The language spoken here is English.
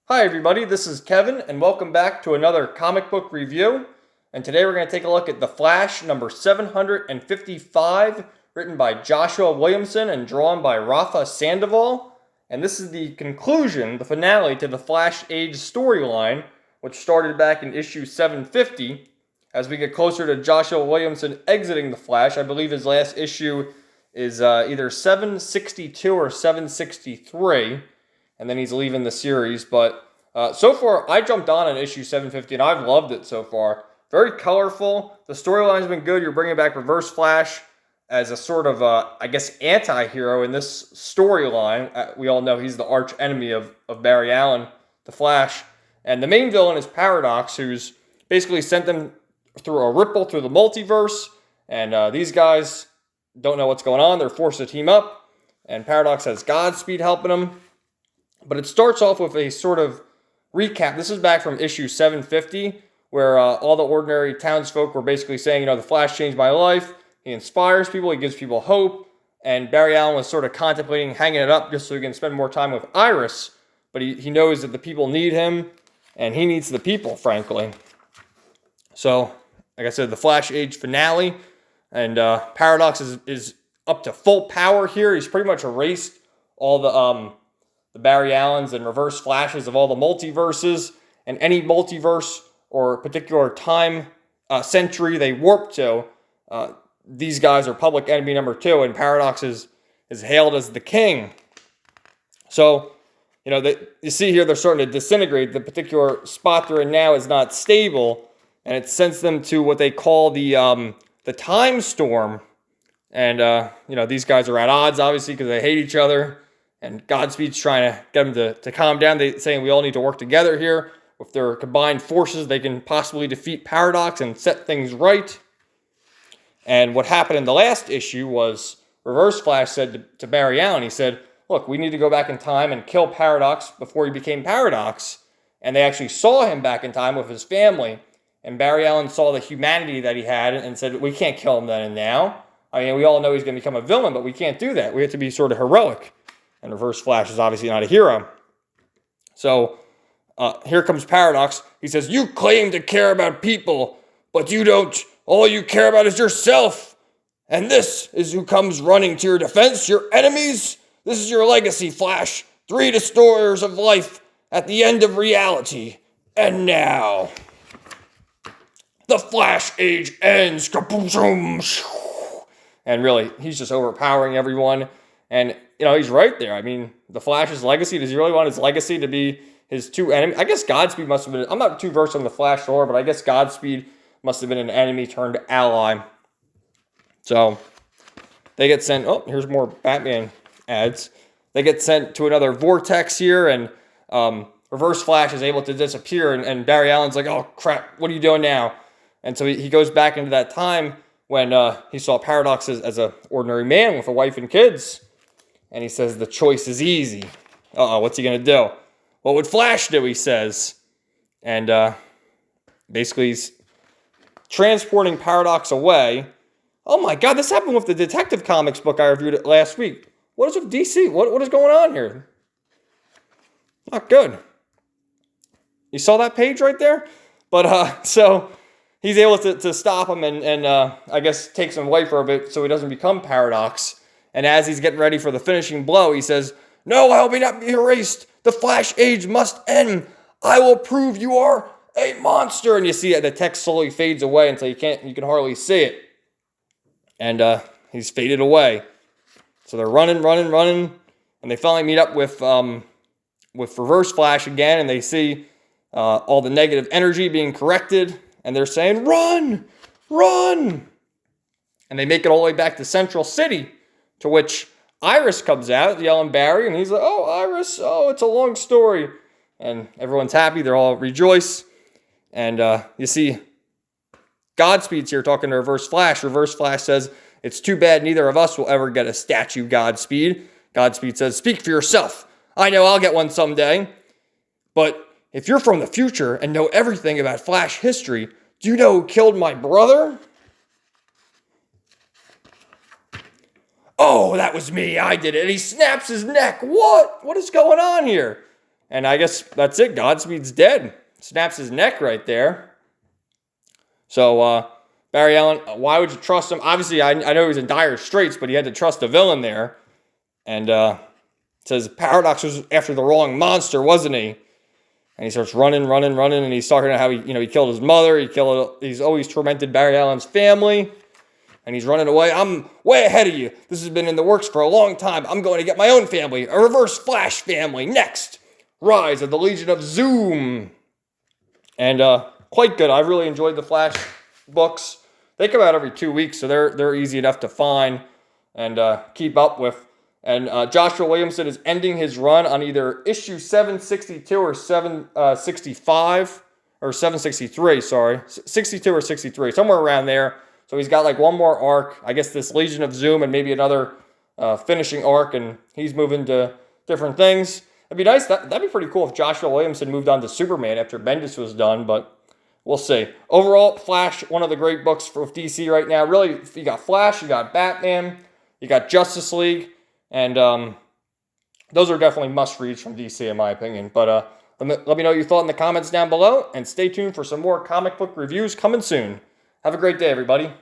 Hi everybody, this is Kevin, and welcome back to another comic book review. And today we're going to take a look at The Flash number 755, written by Joshua Williamson and drawn by Rafa Sandoval. And this is the conclusion, the finale to the Flash Age storyline, which started back in issue 750. As we get closer to Joshua Williamson exiting the Flash, I believe his last issue is either 762 or 763. And then he's leaving the series. But so far, I jumped on in issue 750, and I've loved it so far. Very colorful. The storyline's been good. You're bringing back Reverse Flash as a sort of, anti-hero in this storyline. We all know he's the arch enemy of Barry Allen, the Flash. And the main villain is Paradox, who's basically sent them through a ripple through the multiverse. And these guys don't know what's going on. They're forced to team up. And Paradox has Godspeed helping them. But it starts off with a sort of recap. This is back from issue 750, where all the ordinary townsfolk were basically saying, the Flash changed my life. He inspires people. He gives people hope. And Barry Allen was sort of contemplating hanging it up just so he can spend more time with Iris. But he knows that the people need him, and he needs the people, frankly. So, like I said, the Flash Age finale. And Paradox is up to full power here. He's pretty much erased all the Barry Allens and Reverse Flashes of all the multiverses, and any multiverse or particular time century they warp to, these guys are public enemy number 2, and Paradox is hailed as the king. So, you see here they're starting to disintegrate. The particular spot they're in now is not stable, and it sends them to what they call the time storm. And, these guys are at odds, obviously, because they hate each other. And Godspeed's trying to get them to calm down. They're saying we all need to work together here. With their combined forces, they can possibly defeat Paradox and set things right. And what happened in the last issue was Reverse Flash said to Barry Allen, he said, look, we need to go back in time and kill Paradox before he became Paradox. And they actually saw him back in time with his family. And Barry Allen saw the humanity that he had and said, we can't kill him then and now. I mean, we all know he's going to become a villain, but we can't do that. We have to be sort of heroic. And Reverse Flash is obviously not a hero. So, here comes Paradox. He says, you claim to care about people, but you don't. All you care about is yourself. And this is who comes running to your defense, your enemies. This is your legacy, Flash. 3 destroyers of life at the end of reality. And now, the Flash Age ends. And really, he's just overpowering everyone. And, he's right there. I mean, the Flash's legacy, does he really want his legacy to be his 2 enemies? I guess Godspeed must have been, I'm not too versed on the Flash lore, but I guess Godspeed must have been an enemy turned ally. So, they get sent, here's more Batman ads. They get sent to another vortex here, and Reverse Flash is able to disappear, and Barry Allen's like, oh crap, what are you doing now? And so he goes back into that time when he saw Paradox as an ordinary man with a wife and kids. And he says, the choice is easy. What's he going to do? What would Flash do, he says. And basically he's transporting Paradox away. Oh my God, this happened with the Detective Comics book I reviewed last week. What is with DC? What is going on here? Not good. You saw that page right there? But, so he's able to stop him and I guess takes him away for a bit so he doesn't become Paradox. And as he's getting ready for the finishing blow, he says, no, I will not be erased. The Flash Age must end. I will prove you are a monster. And you see the text slowly fades away until you can hardly see it. And he's faded away. So they're running. And they finally meet up with Reverse Flash again. And they see all the negative energy being corrected. And they're saying, run. And they make it all the way back to Central City. To which Iris comes out, yelling Barry, and he's like, oh, Iris, it's a long story. And everyone's happy. They're all rejoice. And you see Godspeed's here talking to Reverse Flash. Reverse Flash says, it's too bad neither of us will ever get a statue, Godspeed. Godspeed says, speak for yourself. I know I'll get one someday. But if you're from the future and know everything about Flash history, do you know who killed my brother? Oh, that was me. I did it. And he snaps his neck. What? What is going on here? And I guess that's it. Godspeed's dead. Snaps his neck right there. So, Barry Allen, why would you trust him? Obviously, I know he was in dire straits, but he had to trust the villain there. And says Paradox was after the wrong monster, wasn't he? And he starts running, and he's talking about how he killed his mother. He's always tormented Barry Allen's family, and he's running away. I'm way ahead of you. This has been in the works for a long time. I'm going to get my own family, a Reverse Flash family. Next, Rise of the Legion of Zoom, and quite good. I really enjoyed the Flash books. They come out every 2 weeks, so they're easy enough to find and keep up with. And Joshua Williamson is ending his run on either issue 762 or 765, or 763, sorry. 62 or 63, somewhere around there. So he's got like one more arc. I guess this Legion of Zoom and maybe another finishing arc, and he's moving to different things. It'd be nice. That'd be pretty cool if Joshua Williamson moved on to Superman after Bendis was done, but we'll see. Overall, Flash, one of the great books for DC right now. Really, you got Flash, you got Batman, you got Justice League. And those are definitely must-reads from DC, in my opinion. But let me know what you thought in the comments down below. And stay tuned for some more comic book reviews coming soon. Have a great day, everybody.